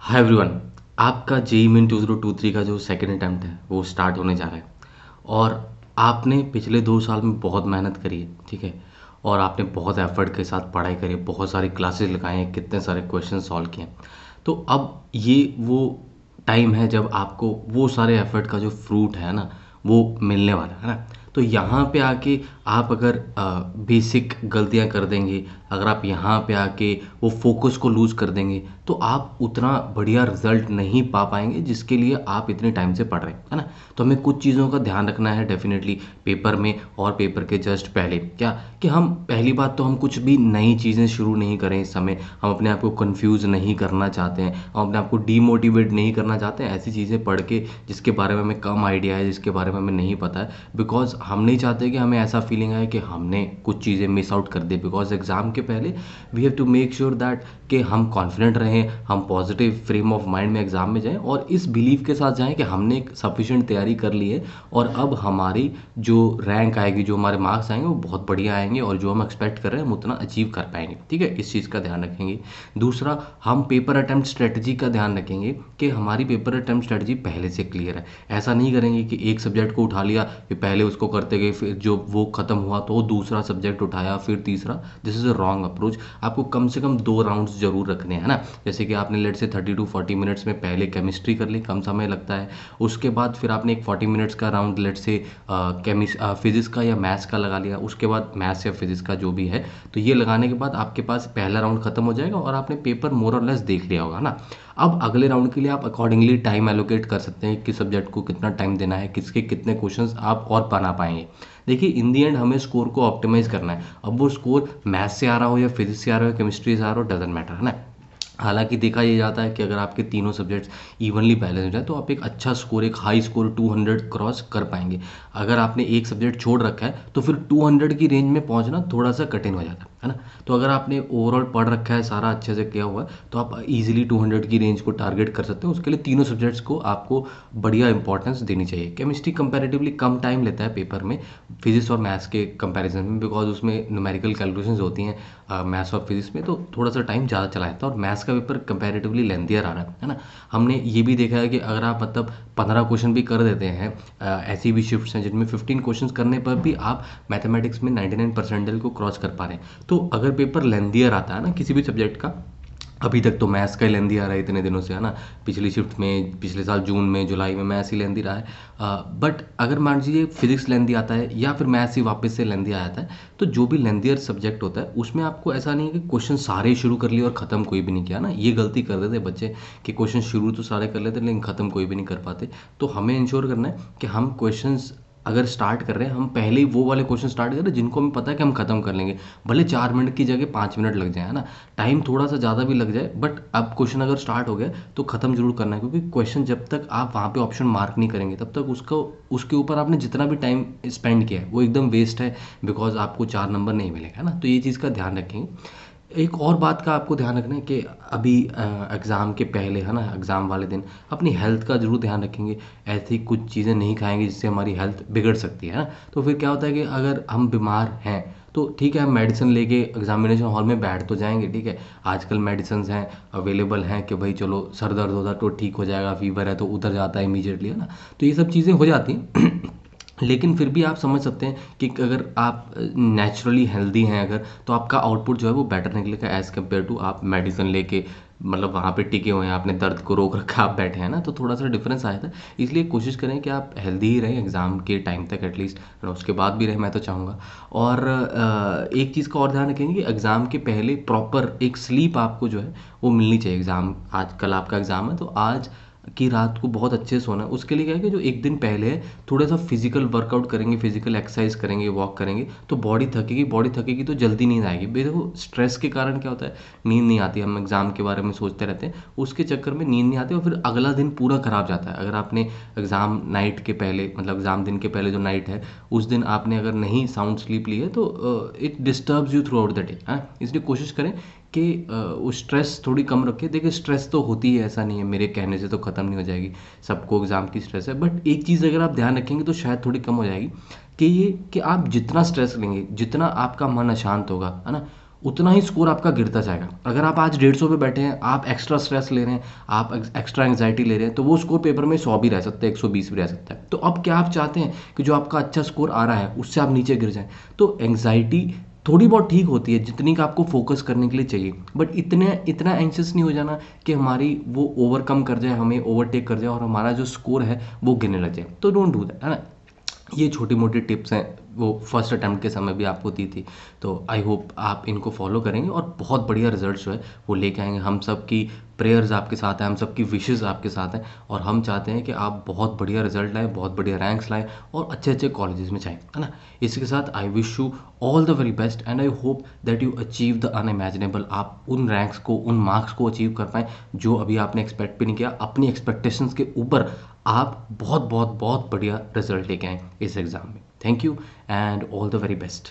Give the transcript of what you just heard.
Hi everyone. आपका JEE main 2023 का जो सेकंड अटेम्प्ट है वो स्टार्ट होने जा रहा है। और आपने पिछले 2 साल में बहुत मेहनत करी है, ठीक है। और आपने बहुत एफर्ट के साथ पढ़ाई करी है, बहुत सारी क्लासेस लगाए हैं, कितने सारे क्वेश्चन सॉल्व किए हैं। तो अब ये वो टाइम है जब आपको वो सारे एफर्ट का जो फ्रूट है ना, वो मिलने वाला है ना। तो यहाँ पे आके आप अगर बेसिक गलतियाँ कर देंगे, अगर आप यहाँ पे आके वो फोकस को लूज़ कर देंगे, तो आप उतना बढ़िया रिजल्ट नहीं पा पाएंगे जिसके लिए आप इतने टाइम से पढ़ रहे हैं, है ना। तो हमें कुछ चीज़ों का ध्यान रखना है डेफिनेटली पेपर में और पेपर के जस्ट पहले। क्या कि हम पहली बात तो हम कुछ भी नई चीज़ें शुरू नहीं करें इस समय। हम अपने आप को कंफ्यूज नहीं करना चाहते हैं, हम अपने आप को डीमोटिवेट नहीं करना चाहते हैं ऐसी चीज़ें पढ़ के जिसके बारे में हमें कम आइडिया है, जिसके बारे में हमें नहीं पता है। बिकॉज हम नहीं चाहते कि हमें ऐसा फीलिंग आए कि हमने कुछ चीज़ें मिस आउट कर दी। बिकॉज एग्ज़ाम के पहले we have to make sure that कि हम कॉन्फिडेंट रहें, हम पॉजिटिव फ्रेम ऑफ माइंड में एग्ज़ाम में जाएं और इस बिलीव के साथ जाएं कि हमने एक सफिशिएंट तैयारी कर ली है और अब हमारी जो रैंक आएगी, जो हमारे मार्क्स आएंगे वो बहुत बढ़िया आएंगे और जो हम एक्सपेक्ट कर रहे हैं हम उतना अचीव कर पाएंगे, ठीक है। इस चीज़ का ध्यान रखेंगे। दूसरा, हम पेपर अटेम्प्ट स्ट्रेटजी का ध्यान रखेंगे कि हमारी पेपर अटेम्प्ट स्ट्रेटजी पहले से क्लियर है। ऐसा नहीं करेंगे कि एक सब्जेक्ट को उठा लिया, फिर पहले उसको करते गए, फिर जो वो खत्म हुआ तो दूसरा सब्जेक्ट उठाया, फिर तीसरा। This is a wrong approach. आपको कम से कम 2 राउंड्स जरूर रखने हैं ना। जैसे कि आपने लेट से 30 to 40 मिनट्स में पहले केमिस्ट्री कर ली, कम समय लगता है। उसके बाद फिर आपने एक 40 मिनट्स का राउंड लेट से फिजिक्स का या मैथ्स का लगा लिया, उसके बाद मैथ्स या फिजिक्स का जो भी है। तो ये लगाने के बाद आपके पास पहला राउंड खत्म हो जाएगा और आपने पेपर मोर और लेस देख लिया होगा ना। अब अगले राउंड के लिए आप अकॉर्डिंगली टाइम एलोकेट कर सकते हैं कि सब्जेक्ट को कितना टाइम देना है, किसके कितने क्वेश्चंस आप और बना पाएंगे। देखिए, इन दी एंड हमें स्कोर को ऑप्टिमाइज करना है। अब वो स्कोर मैथ्स से आ रहा हो या फिजिक्स से आ रहा हो, केमिस्ट्री से आ रहा हो, डजेंट मैटर, है ना। हालांकि देखा ये जाता है कि अगर आपके तीनों सब्जेक्ट्स इवनली बैलेंस्ड है तो आप एक अच्छा स्कोर, एक हाई स्कोर 200 क्रॉस कर पाएंगे। अगर आपने एक सब्जेक्ट छोड़ रखा है तो फिर 200 की रेंज में पहुंचना थोड़ा सा कठिन हो जाता है ना। तो अगर आपने ओवरऑल पढ़ रखा है, सारा अच्छे से किया हुआ है, तो आप इजीली 200 की रेंज को टारगेट कर सकते हैं। उसके लिए तीनों सब्जेक्ट्स को आपको बढ़िया इंपॉर्टेंस देनी चाहिए। केमिस्ट्री कंपैरेटिवली कम टाइम लेता है पेपर में फिजिक्स और मैथ्स के कंपैरिजन में, बिकॉज उसमें न्यूमेरिकल कैलकुलेशंस होती हैं मैथ्स और फिजिक्स में, तो थोड़ा सा टाइम ज़्यादा चला जाता है। और मैथ्स का पेपर कंपैरेटिवली लेंथियर आ रहा है ना। हमने ये भी देखा है कि अगर आप मतलब 15 क्वेश्चन भी कर देते हैं, ऐसी भी शिफ्ट्स हैं जिनमें 15 क्वेश्चन करने पर भी आप मैथमेटिक्स में 99 परसेंटाइल को क्रॉस कर पा रहे हैं। तो अगर पेपर लेंथियर आता है ना किसी भी सब्जेक्ट का, अभी तक तो मैथ्स का ही लेंदी आ रहा है इतने दिनों से, है ना। पिछली शिफ्ट में, पिछले साल जून में, जुलाई में मैथ्स ही लेंदी रहा है। बट अगर मान लीजिए फिजिक्स लेंदी आता है या फिर मैथ्स ही वापस से लेंदी आ जाता है, तो जो भी लेंदियर सब्जेक्ट होता है उसमें आपको ऐसा नहीं है कि क्वेश्चन सारे शुरू कर लिए और ख़त्म कोई भी नहीं किया ना। ये गलती कर देते बच्चे कि क्वेश्चन शुरू तो सारे कर लेते लेकिन ख़त्म कोई भी नहीं कर पाते। तो हमें इंश्योर करना है कि हम क्वेश्चन अगर स्टार्ट कर रहे हैं, हम पहले ही वो वाले क्वेश्चन स्टार्ट करें जिनको हमें पता है कि हम खत्म कर लेंगे। भले 4 मिनट की जगह 5 मिनट लग जाए, है ना। टाइम थोड़ा सा ज़्यादा भी लग जाए, बट अब क्वेश्चन अगर स्टार्ट हो गया तो ख़त्म जरूर करना है। क्योंकि क्वेश्चन जब तक आप वहाँ पे ऑप्शन मार्क नहीं करेंगे तब तक उसको उसके ऊपर आपने जितना भी टाइम स्पेंड किया है वो एकदम वेस्ट है। बिकॉज आपको 4 नंबर नहीं मिलेगा, है ना। तो ये चीज़ का ध्यान रखेंगे। एक और बात का आपको ध्यान रखना है कि अभी एग्ज़ाम के पहले, है ना, एग्ज़ाम वाले दिन अपनी हेल्थ का ज़रूर ध्यान रखेंगे। ऐसी कुछ चीज़ें नहीं खाएंगे जिससे हमारी हेल्थ बिगड़ सकती है ना। तो फिर क्या होता है कि अगर हम बीमार हैं तो ठीक है, हम मेडिसिन लेके एग्जामिनेशन हॉल में बैठ तो जाएंगे, ठीक है। आजकल मेडिसिन हैं, अवेलेबल हैं कि भाई चलो सर दर्द होता तो ठीक हो जाएगा, फीवर है तो उतर जाता है इमीडिएटली, है ना। तो ये सब चीज़ें हो जाती हैं लेकिन फिर भी आप समझ सकते हैं कि अगर आप नेचुरली हेल्दी हैं अगर, तो आपका आउटपुट जो है वो बेटर निकलेगा एज़ कम्पेयर टू आप मेडिसिन लेके मतलब वहाँ पे टिके हुए हैं, आपने दर्द को रोक रखा, आप बैठे हैं ना, तो थोड़ा सा डिफरेंस आया था। इसलिए कोशिश करें कि आप हेल्दी ही रहें एग्ज़ाम के टाइम तक एटलीस्ट, उसके बाद भी रहें मैं तो चाहूँगा। और एक चीज़ का और ध्यान रखेंगे कि एग्ज़ाम के पहले प्रॉपर एक स्लीप आपको जो है वो मिलनी चाहिए। एग्ज़ाम आज कल आपका एग्ज़ाम है तो आज की रात को बहुत अच्छे से सोना है। उसके लिए क्या है कि जो एक दिन पहले है थोड़ा सा फिजिकल वर्कआउट करेंगे, फिजिकल एक्सरसाइज करेंगे, वॉक करेंगे, तो बॉडी थकेगी, बॉडी थकेगी तो जल्दी नींद आएगी। देखो स्ट्रेस के कारण क्या होता है, नींद नहीं आती, हम एग्जाम के बारे में सोचते रहते हैं, उसके चक्कर में नींद नहीं आती और फिर अगला दिन पूरा खराब जाता है। अगर आपने एग्जाम नाइट के पहले, मतलब एग्जाम दिन के पहले जो नाइट है उस दिन आपने अगर नहीं साउंड स्लीप ली है तो it disturbs you through out the day, हाँ। इसलिए कोशिश करें कि वो स्ट्रेस थोड़ी कम रखें। देखिए स्ट्रेस तो होती है, ऐसा नहीं है, मेरे कहने से तो ख़त्म नहीं हो जाएगी, सबको एग्ज़ाम की स्ट्रेस है। बट एक चीज़ अगर आप ध्यान रखेंगे तो शायद थोड़ी कम हो जाएगी कि ये कि आप जितना स्ट्रेस लेंगे, जितना आपका मन अशांत होगा, है ना, उतना ही स्कोर आपका गिरता जाएगा। अगर आप आज 150 पे बैठे हैं, आप एक्स्ट्रा स्ट्रेस ले रहे हैं, आप एक्स्ट्रा एंग्जाइटी ले रहे हैं, तो वो स्कोर पेपर में 100 भी रह सकता है, 120 भी रह सकता है। तो अब क्या आप चाहते हैं कि जो आपका अच्छा स्कोर आ रहा है उससे आप नीचे गिर जाएं? तो एंग्जाइटी थोड़ी बहुत ठीक होती है, जितनी का आपको फोकस करने के लिए चाहिए, बट इतना एंशियस नहीं हो जाना कि हमारी वो ओवरकम कर जाए, हमें ओवरटेक कर जाए और हमारा जो स्कोर है वो गिरने लग जाए। तो डोंट डू दैट, है ना। ये छोटी मोटी टिप्स हैं, वो फर्स्ट अटेम्प्ट के समय भी आपको दी थी। तो आई होप आप इनको फॉलो करेंगे और बहुत बढ़िया रिजल्ट जो है वो लेके आएंगे। हम सब की प्रेयर्स आपके साथ हैं, हम सब की विशेज़ आपके साथ हैं, और हम चाहते हैं कि आप बहुत बढ़िया रिजल्ट लाएँ, बहुत बढ़िया रैंक्स लाएँ और अच्छे अच्छे कॉलेजेस में जाएँ, है ना। इसी के साथ I wish you all the very best and I hope that you achieve the unimaginable. आप उन रैंक्स को, उन मार्क्स को अचीव कर पाएँ जो अभी आपने एक्सपेक्ट भी नहीं किया। अपनी एक्सपेक्टेशंस के ऊपर आप बहुत बहुत बहुत बढ़िया रिजल्ट लेके आएँ इस एग्ज़ाम में। Thank you and all the very best.